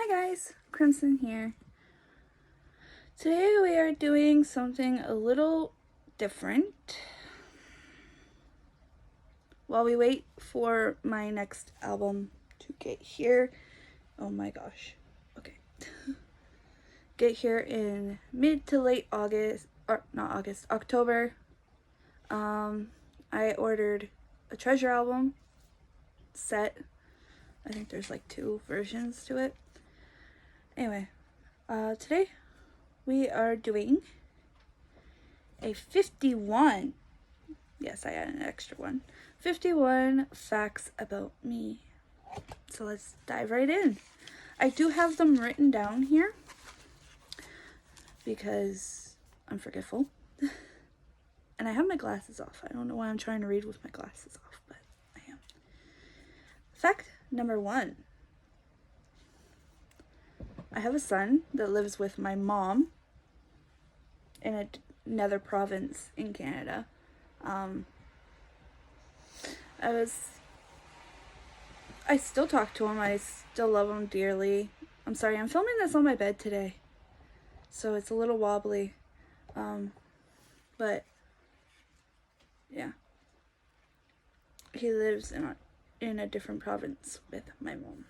Hi guys, Crimson here. Today we are doing something a little different. While we wait for my next album to get here, oh my gosh, okay. Get here in mid to late August, or not August, October. I ordered a Treasure album set. I think there's like 2 versions to it. Anyway, today we are doing a 51, yes, I added an extra one, 51 facts about me. So let's dive right in. I do have them written down here because I'm forgetful. And I have my glasses off. I don't know why I'm trying to read with my glasses off, but I am. Fact number 1. I have a son that lives with my mom in another province in Canada. I still talk to him. I still love him dearly. I'm sorry, I'm filming this on my bed today, so it's a little wobbly. But yeah, he lives in a different province with my mom.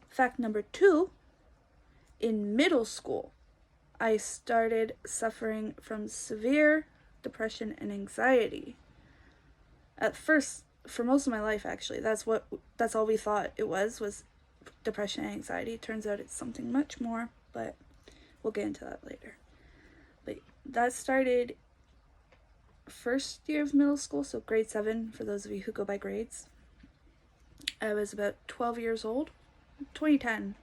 Fact number 2, in middle school, I started suffering from severe depression and anxiety. At first, for most of my life actually, that's all we thought it was depression and anxiety. Turns out it's something much more, but we'll get into that later. But that started first year of middle school, so grade 7 for those of you who go by grades. I was about 12 years old, 2010.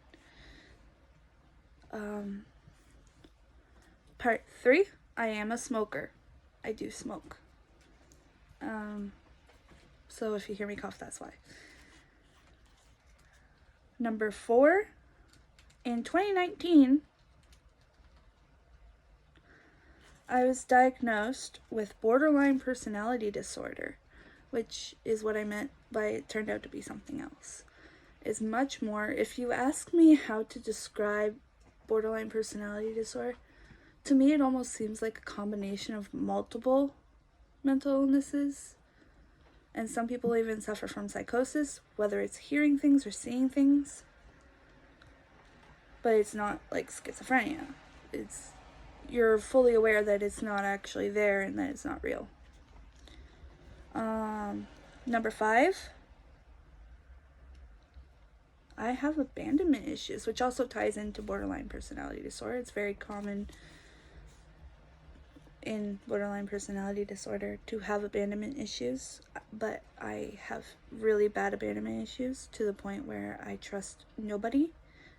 Part 3, I am a smoker. I do smoke. So if you hear me cough, that's why. Number 4, in 2019, I was diagnosed with borderline personality disorder, which is what I meant by it turned out to be something else. It's much more. If you ask me how to describe borderline personality disorder, to me it almost seems like a combination of multiple mental illnesses. And some people even suffer from psychosis, whether it's hearing things or seeing things. But it's not like schizophrenia. You're fully aware that it's not actually there and that it's not real. Number 5, I have abandonment issues, which also ties into borderline personality disorder. It's very common in borderline personality disorder to have abandonment issues, but I have really bad abandonment issues to the point where I trust nobody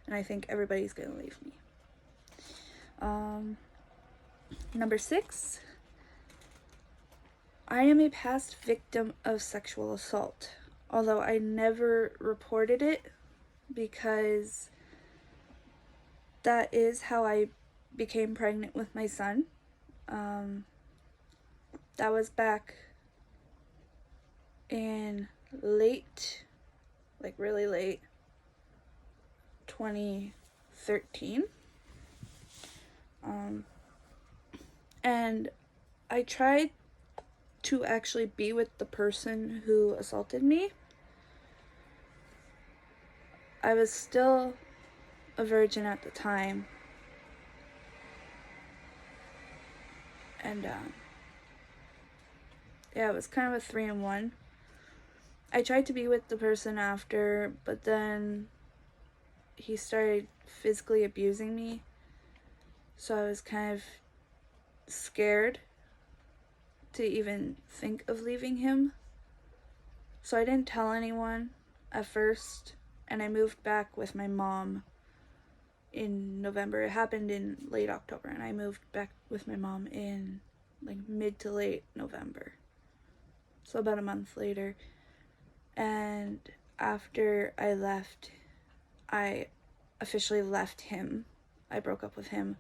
and I think everybody's gonna leave me. Number 6, I am a past victim of sexual assault, although I never reported it because that is how I became pregnant with my son. That was back in late, like really late 2013. And I tried to actually be with the person who assaulted me. I was still a virgin at the time. And yeah, it was kind of a 3-in-1. I tried to be with the person after, but then he started physically abusing me. So I was kind of scared to even think of leaving him. So I didn't tell anyone at first, and I moved back with my mom in November. It happened in late October, and I moved back with my mom in like mid to late November. So about a month later. And after I left, I officially left him. I broke up with him.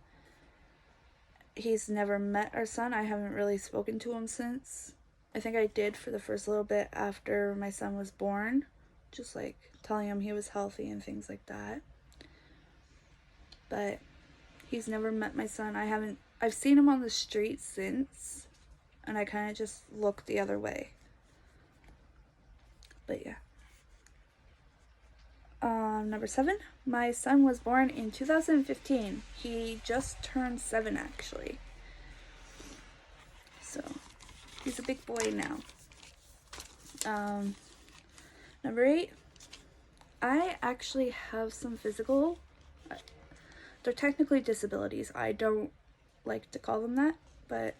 He's never met our son. I haven't really spoken to him since. I think I did for the first little bit after my son was born, just like telling him he was healthy and things like that. but he's never met my son. I've seen him on the street since, and I kind of just look the other way. But yeah. Number 7, my son was born in 2015. He just turned 7 actually. So, he's a big boy now. Number 8, I actually have some physical, they're technically disabilities. I don't like to call them that, but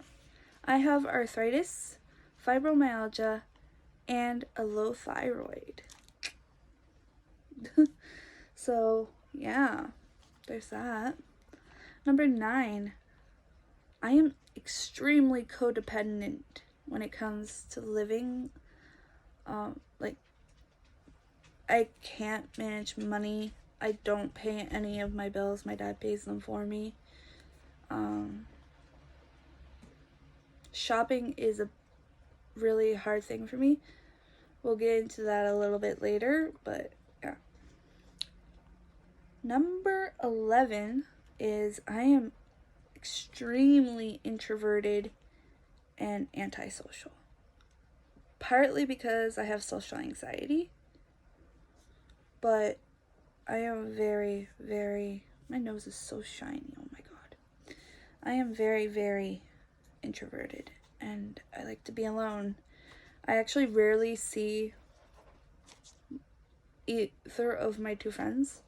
I have arthritis, fibromyalgia, and a low thyroid. So, yeah, there's that. Number 9, I am extremely codependent when it comes to living. Like, I can't manage money. I don't pay any of my bills. My dad pays them for me. Shopping is a really hard thing for me. We'll get into that a little bit later, but yeah. Number 11 is I am extremely introverted and antisocial. Partly because I have social anxiety, but I am very, very, my nose is so shiny, oh my god. I am very, very introverted, and I like to be alone. I actually rarely see either of my 2 friends.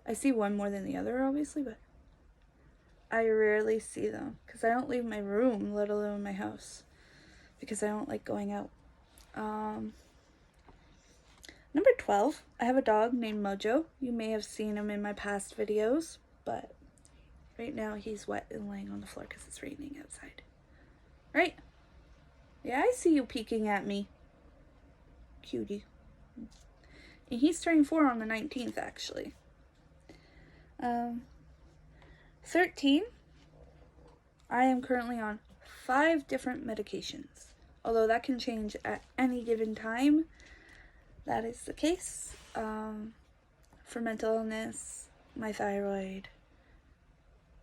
I see one more than the other, obviously, but I rarely see them because I don't leave my room, let alone my house, because I don't like going out. Number 12, I have a dog named Mojo. You may have seen him in my past videos, but right now he's wet and laying on the floor because it's raining outside. Right? Yeah, I see you peeking at me. Cutie. And he's turning 4 on the 19th, actually. 13, I am currently on 5 different medications. Although that can change at any given time, that is the case. For mental illness, my thyroid,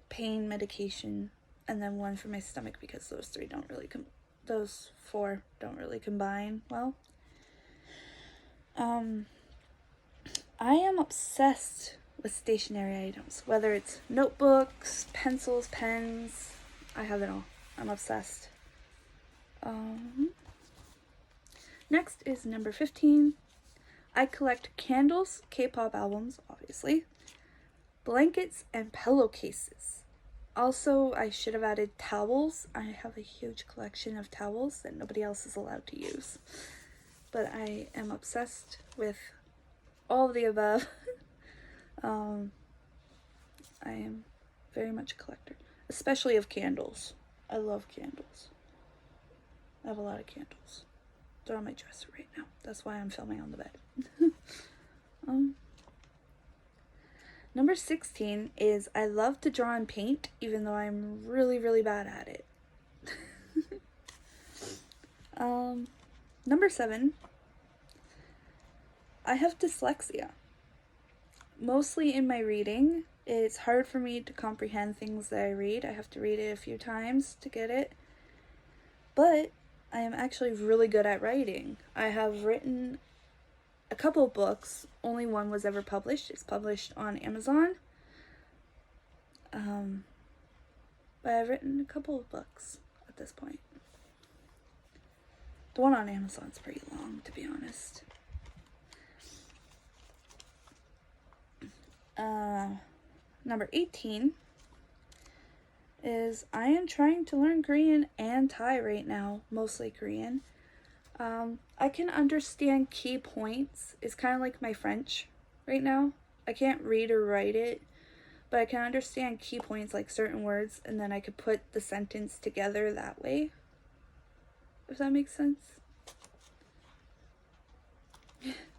pain medication, and then one for my stomach because those 4 don't really combine well. I am obsessed with stationery items, whether it's notebooks, pencils, pens. I have it all. I'm obsessed. Next is number 15. I collect candles, K-pop albums, obviously, blankets, and pillowcases. Also, I should have added towels. I have a huge collection of towels that nobody else is allowed to use. But I am obsessed with all of the above. I am very much a collector, especially of candles. I love candles. I have a lot of candles. They're on my dresser right now. That's why I'm filming on the bed. Number 16 is I love to draw and paint, even though I'm really, really bad at it. Number 7, I have dyslexia. Mostly in my reading. It's hard for me to comprehend things that I read. I have to read it a few times to get it. But I am actually really good at writing. I have written a couple books. Only one was ever published. It's published on Amazon. But I've written a couple of books at this point. The one on Amazon's pretty long, to be honest. Number 18 is I am trying to learn Korean and Thai right now, mostly Korean. I can understand key points. It's kind of like my French right now. I can't read or write it, but I can understand key points like certain words, and then I could put the sentence together that way, if that makes sense.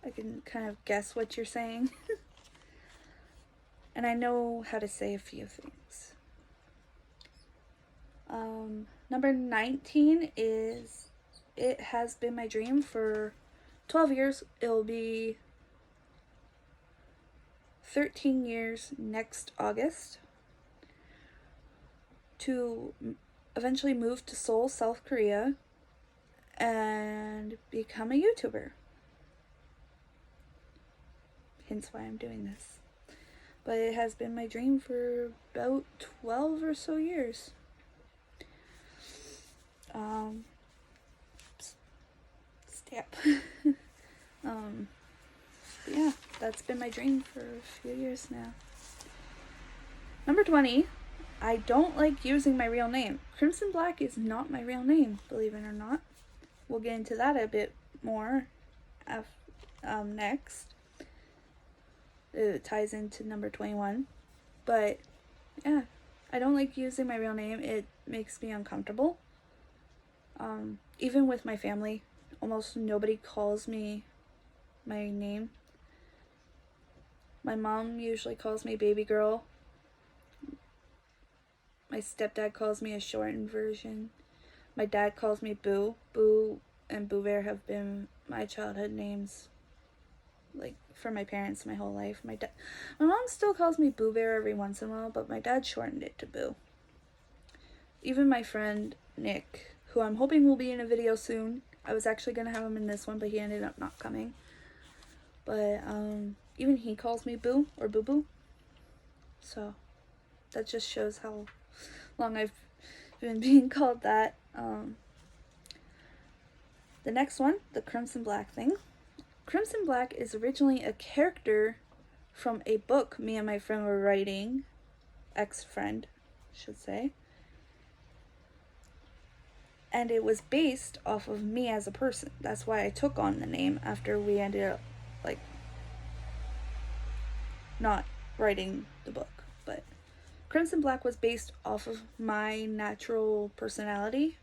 I can kind of guess what you're saying. And I know how to say a few things. Number 19 is, it has been my dream for 12 years. It'll be 13 years next August to eventually move to Seoul, South Korea, and become a YouTuber. Hence why I'm doing this. But it has been my dream for about 12 or so years. Stamp. Yeah, that's been my dream for a few years now. Number 20, I don't like using my real name. Crimson Black is not my real name, believe it or not. We'll get into that a bit more next. It ties into number 21. But yeah, I don't like using my real name. It makes me uncomfortable. Even with my family, almost nobody calls me my name. My mom usually calls me baby girl. My stepdad calls me a shortened version. My dad calls me Boo. Boo and Boo Bear have been my childhood names, like, for my parents my whole life. My mom still calls me Boo Bear every once in a while, but my dad shortened it to Boo. Even my friend Nick, who I'm hoping will be in a video soon. I was actually going to have him in this one, but he ended up not coming. But even he calls me Boo or Boo Boo. So that just shows how long I've been being called that. The next one, the Crimson Black thing. Crimson Black is originally a character from a book me and my friend were writing. Ex-friend, should say. And it was based off of me as a person. That's why I took on the name after we ended up, like, not writing the book. But Crimson Black was based off of my natural personality.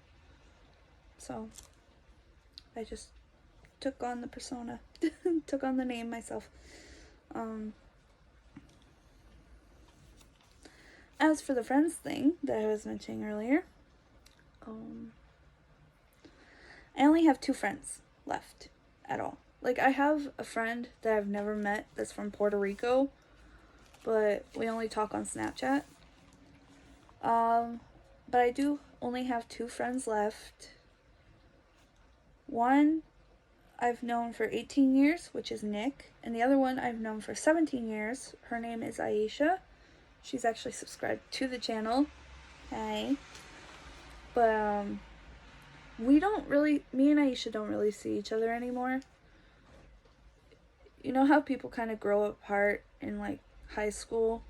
So I just took on the persona. Took on the name myself. As for the friends thing that I was mentioning earlier, I only have 2 friends left at all. Like, I have a friend that I've never met that's from Puerto Rico, but we only talk on Snapchat. But I do only have 2 friends left. One I've known for 18 years, which is Nick, and the other one I've known for 17 years. Her name is Aisha. She's actually subscribed to the channel. Hey. But, me and Aisha don't really see each other anymore. You know how people kind of grow apart in, like, high school?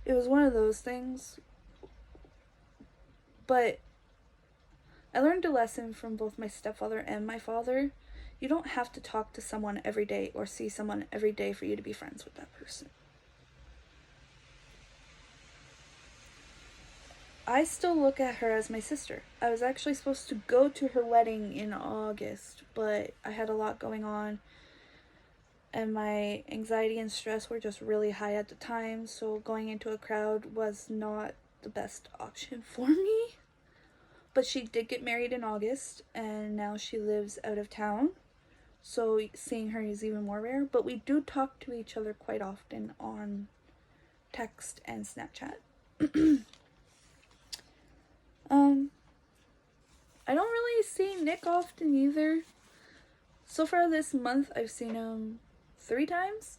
It was one of those things. But I learned a lesson from both my stepfather and my father. You don't have to talk to someone every day or see someone every day for you to be friends with that person. I still look at her as my sister. I was actually supposed to go to her wedding in August, but I had a lot going on, and my anxiety and stress were just really high at the time, so going into a crowd was not the best option for me. But she did get married in August, and now she lives out of town, so seeing her is even more rare. But we do talk to each other quite often on text and Snapchat. I don't really see Nick often either. So far this month, I've seen him 3 times?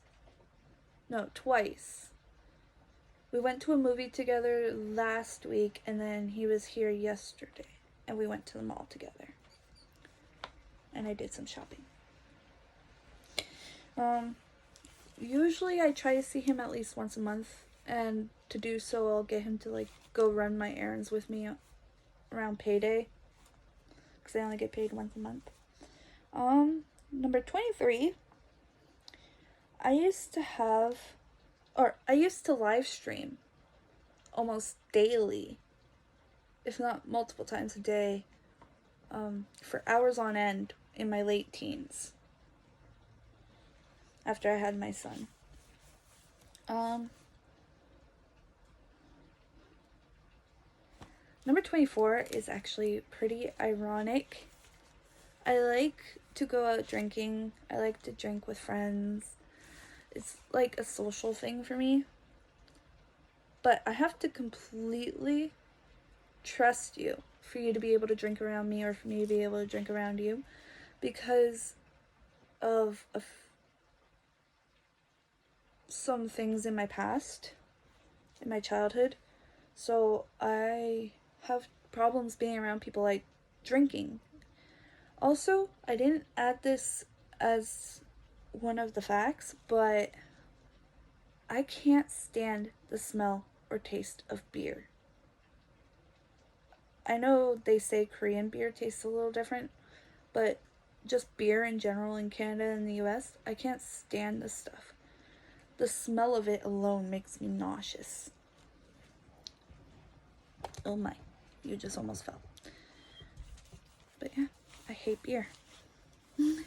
No, twice. We went to a movie together last week, and then he was here yesterday, and we went to the mall together. And I did some shopping. Usually I try to see him at least once a month, and to do so, I'll get him to, like, go run my errands with me around payday, because I only get paid once a month. Number 23, I used to live stream almost daily, if not multiple times a day, for hours on end in my late teens, after I had my son. Number 24 is actually pretty ironic. I like to go out drinking. I like to drink with friends. It's like a social thing for me. But I have to completely trust you for you to be able to drink around me or for me to be able to drink around you because of some things in my past, in my childhood. So I have problems being around people like drinking. Also, I didn't add this as one of the facts, but I can't stand the smell or taste of beer. I know they say Korean beer tastes a little different, but just beer in general in Canada and the US, I can't stand this stuff. The smell of it alone makes me nauseous. Oh my, you just almost fell. But yeah, I hate beer. I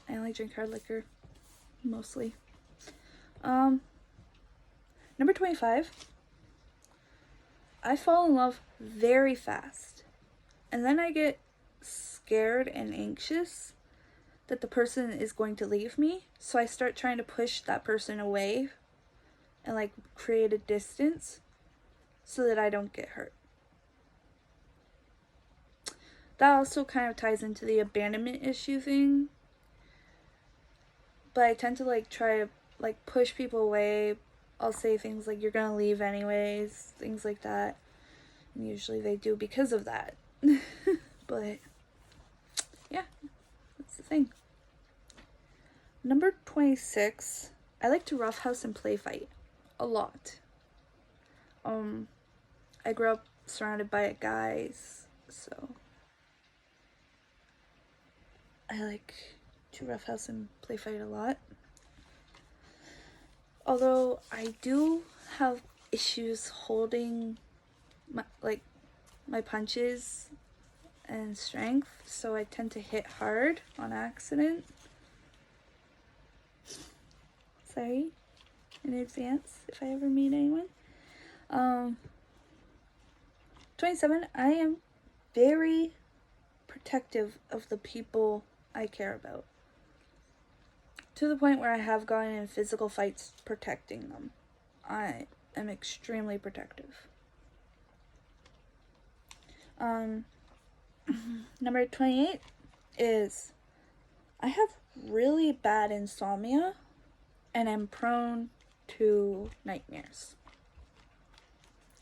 only drink hard liquor, mostly. Number 25. I fall in love very fast. And then I get scared and anxious that the person is going to leave me. So I start trying to push that person away and like create a distance so that I don't get hurt. That also kind of ties into the abandonment issue thing. But I tend to like try to like push people away. I'll say things like, you're gonna leave anyways, things like that. And usually they do because of that. But yeah, that's the thing. Number 26, I like to roughhouse and play fight a lot. I grew up surrounded by guys, so I like to roughhouse and play fight a lot. Although I do have issues holding my punches and strength, so I tend to hit hard on accident. Sorry in advance if I ever meet anyone. 27, I am very protective of the people I care about. To the point where I have gotten in physical fights protecting them. I am extremely protective. Number 28 is I have really bad insomnia and am prone to nightmares.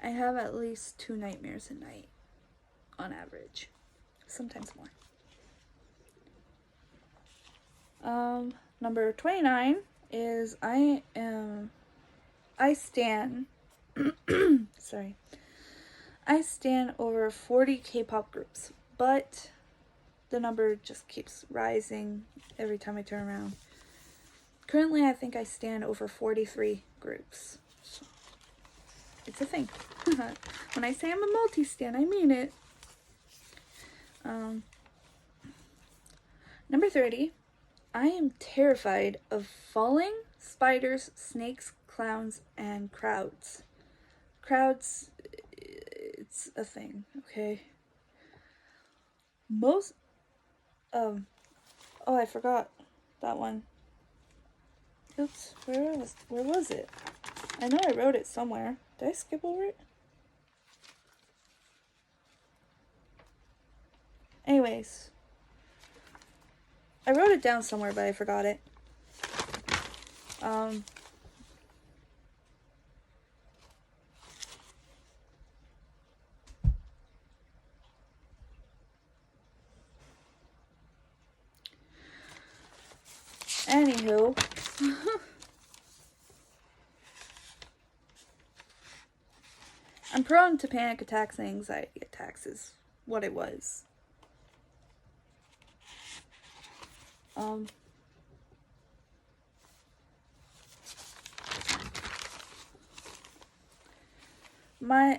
I have at least 2 nightmares a night on average, sometimes more. Number 29 is I stan sorry. I stan over 40 K-pop groups, but the number just keeps rising every time I turn around. Currently, I think I stan over 43 groups. So it's a thing. When I say I'm a multi-stan, I mean it. Number 30. I am terrified of falling, spiders, snakes, clowns, and crowds. Crowds, it's a thing, okay? Oh, I forgot that one. Oops, where was it? I know I wrote it somewhere. Did I skip over it? Anyways, I wrote it down somewhere, but I forgot it. Anywho, I'm prone to panic attacks and anxiety attacks is what it was.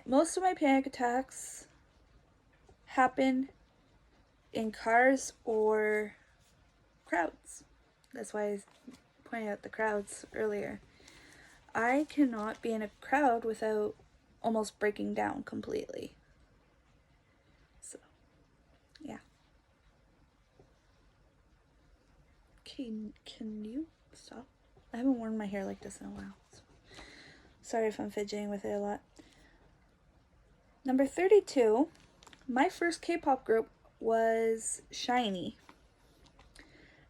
Most of my panic attacks happen in cars or crowds. That's why I pointed out the crowds earlier. I cannot be in a crowd without almost breaking down completely. So, yeah. Can you stop I haven't worn my hair like this in a while. So sorry if I'm fidgeting with it a lot. Number 32, my first K-pop group was SHINee.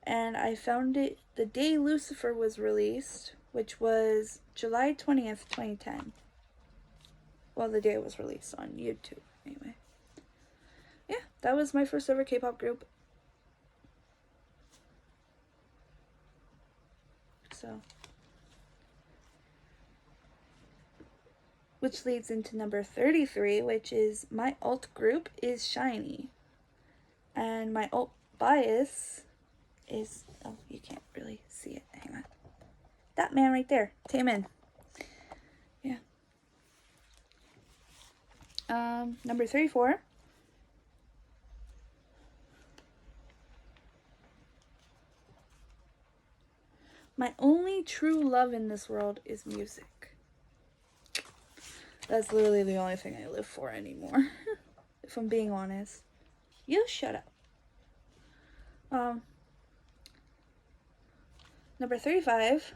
And I found it the day Lucifer was released, which was July 20th, 2010. Well, the day it was released on YouTube, anyway. Yeah, that was my first ever K-pop group. So, which leads into number 33, which is my alt group is SHINee. And my alt bias is, oh, you can't really see it. Hang on. That man right there, Taemin. Yeah. Number 34. My only true love in this world is music. That's literally the only thing I live for anymore. If I'm being honest. You shut up. Number 35.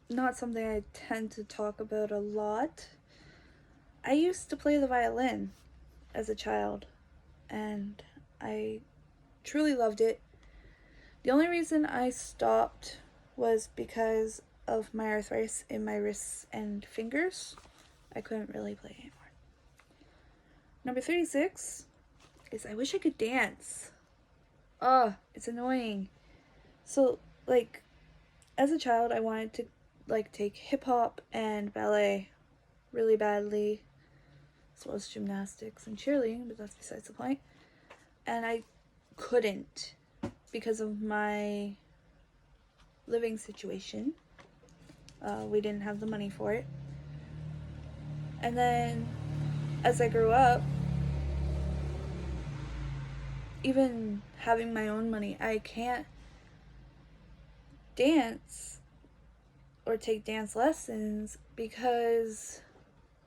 Not something I tend to talk about a lot. I used to play the violin as a child, and I truly loved it. The only reason I stopped was because of my arthritis in my wrists and fingers. I couldn't really play anymore. Number 36 is I wish I could dance. Ugh, it's annoying. So, like, as a child, I wanted to, like, take hip-hop and ballet really badly, as well as gymnastics and cheerleading, but that's besides the point. And I couldn't because of my living situation. We didn't have the money for it. And then, as I grew up, even having my own money, I can't dance or take dance lessons because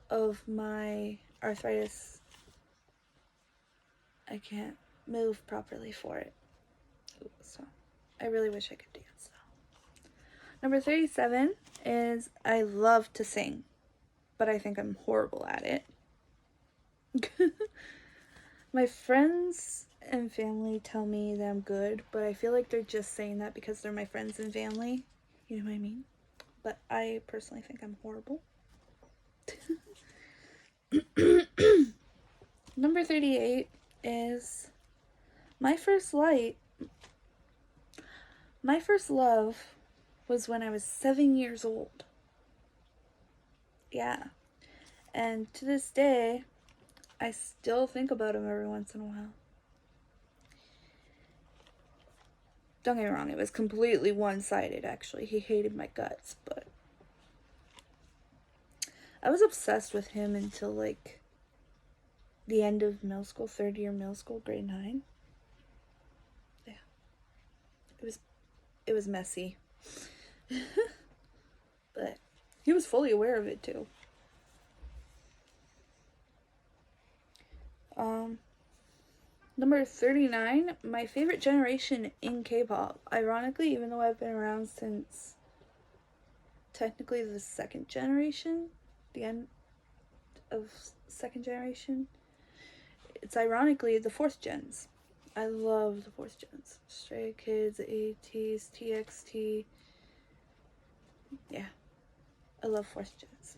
of my arthritis. I can't move properly for it. So I really wish I could dance though. Number 37 is I love to sing, but I think I'm horrible at it. My friends and family tell me that I'm good, but I feel like they're just saying that because they're my friends and family. You know what I mean? But I personally think I'm horrible. Number 38 is my first love was when I was 7 years old. Yeah. And to this day, I still think about him every once in a while. Don't get me wrong, it was completely one-sided, actually. He hated my guts, but I was obsessed with him until, like, the end of middle school, third year middle school, grade 9. Yeah. It was messy. But he was fully aware of it, too. Number 39, my favorite generation in K-pop. Ironically, even though I've been around since technically the second generation, the end of second generation, it's ironically the fourth gens. I love the fourth gens. Stray Kids, ATEEZ, TXT. Yeah, I love fourth gens.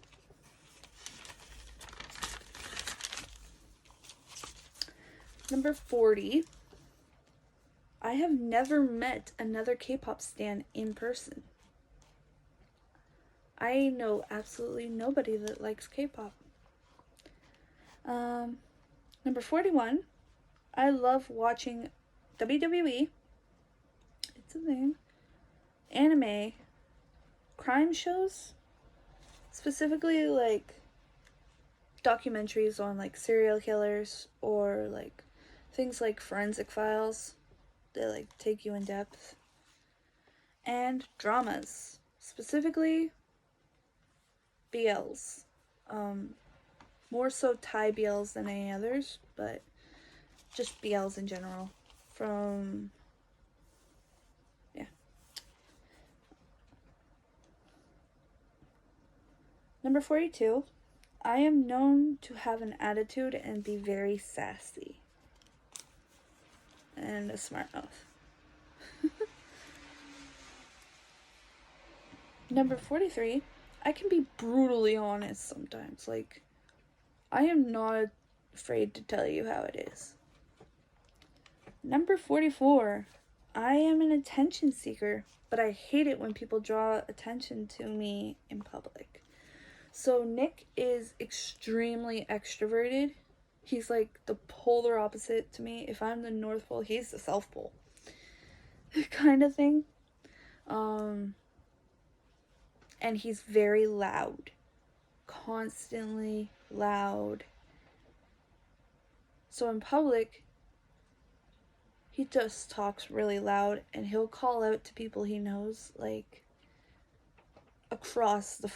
Number 40. I have never met another K-pop stan in person. I know absolutely nobody that likes K-pop. Number 41. I love watching WWE. It's a thing. Anime. Crime shows. Specifically, like, documentaries on, like, serial killers or, like, things like Forensic Files. They, like, take you in depth. And dramas. Specifically, BLs. More so Thai BLs than any others, but just BLs in general. Number 42, I am known to have an attitude and be very sassy. And a smart mouth. Number 43, I can be brutally honest sometimes. Like, I am not afraid to tell you how it is. Number 44, I am an attention seeker, but I hate it when people draw attention to me in public. So Nick is extremely extroverted. He's like the polar opposite to me. If I'm the North Pole, he's the South Pole. Kind of thing. And he's very loud. Constantly loud. So in public, he just talks really loud, and he'll call out to people he knows, like, across the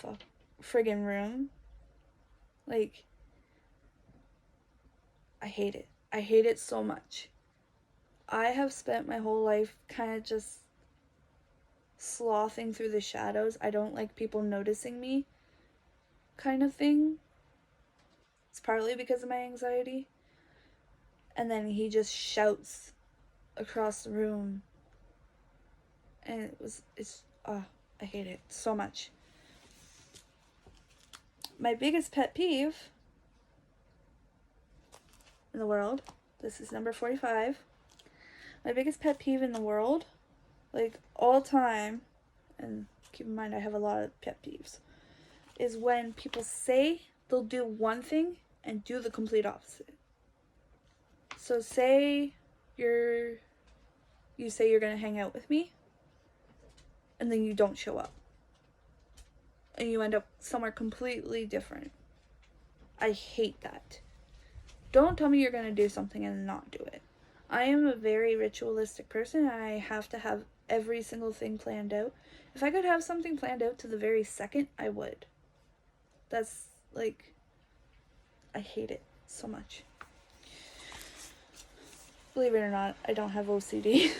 friggin' room. Like, I hate it. I hate it so much. I have spent my whole life kind of just slothing through the shadows. I don't like people noticing me, kind of thing. It's partly because of my anxiety. And then he just shouts across the room. And I hate it so much. My biggest pet peeve in the world, this is number 45. My biggest pet peeve in the world, like all time, and keep in mind I have a lot of pet peeves, is when people say they'll do one thing and do the complete opposite. So say you say you're going to hang out with me, and then you don't show up. And you end up somewhere completely different. I hate that. Don't tell me you're going to do something and not do it. I am a very ritualistic person. I have to have every single thing planned out. If I could have something planned out to the very second, I would. That's like, I hate it so much. Believe it or not, I don't have OCD.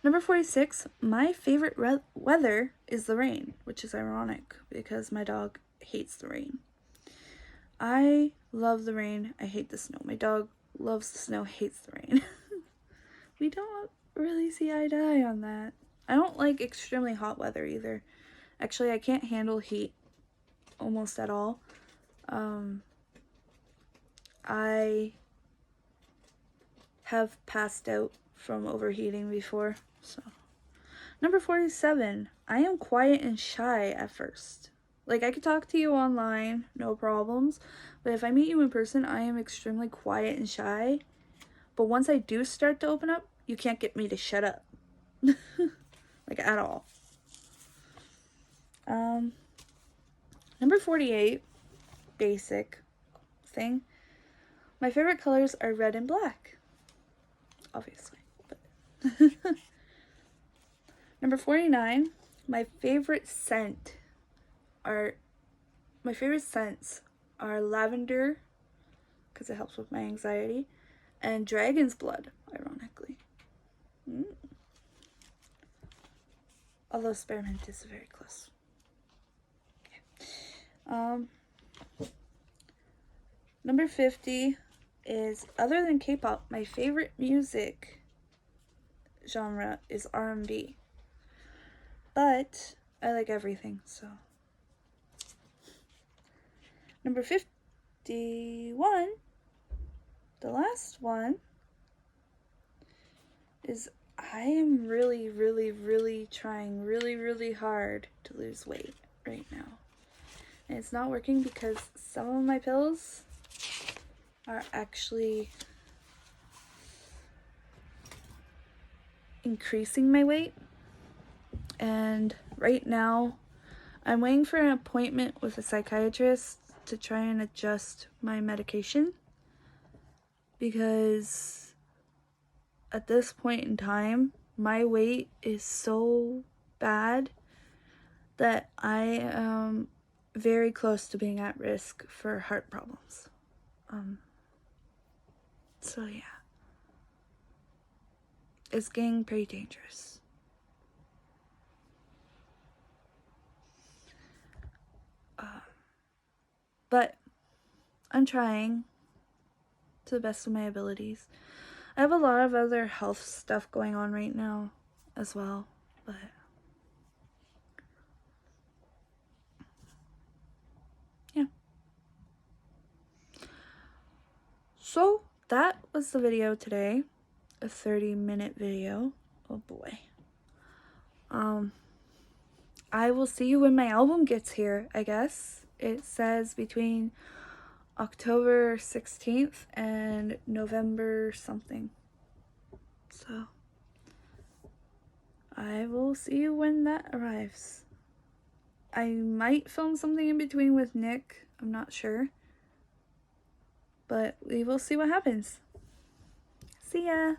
Number 46, my favorite weather is the rain, which is ironic because my dog hates the rain. I love the rain. I hate the snow. My dog loves the snow, hates the rain. We don't really see eye to eye on that. I don't like extremely hot weather either. Actually, I can't handle heat almost at all. I have passed out from overheating before. So, number 47, I am quiet and shy at first. Like, I could talk to you online, no problems, but if I meet you in person, I am extremely quiet and shy. But once I do start to open up, you can't get me to shut up. Like, at all. Number 48, basic thing. My favorite colors are red and black. Obviously. But Number 49, my favorite scents are lavender, because it helps with my anxiety, and dragon's blood, ironically. Although spearmint is very close. Okay. Number 50 is, other than K-pop, my favorite music genre is R&B. But I like everything, so. Number 51, the last one, is I am really, really, really trying really, really hard to lose weight right now. And it's not working because some of my pills are actually increasing my weight. And right now, I'm waiting for an appointment with a psychiatrist to try and adjust my medication. Because at this point in time, my weight is so bad that I am very close to being at risk for heart problems. So yeah. It's getting pretty dangerous. But I'm trying to the best of my abilities. I have a lot of other health stuff going on right now as well, but yeah. So that was the video today. A 30-minute video. Oh boy. I will see you when my album gets here, I guess. It says between October 16th and November something. So I will see you when that arrives. I might film something in between with Nick. I'm not sure. But we will see what happens. See ya!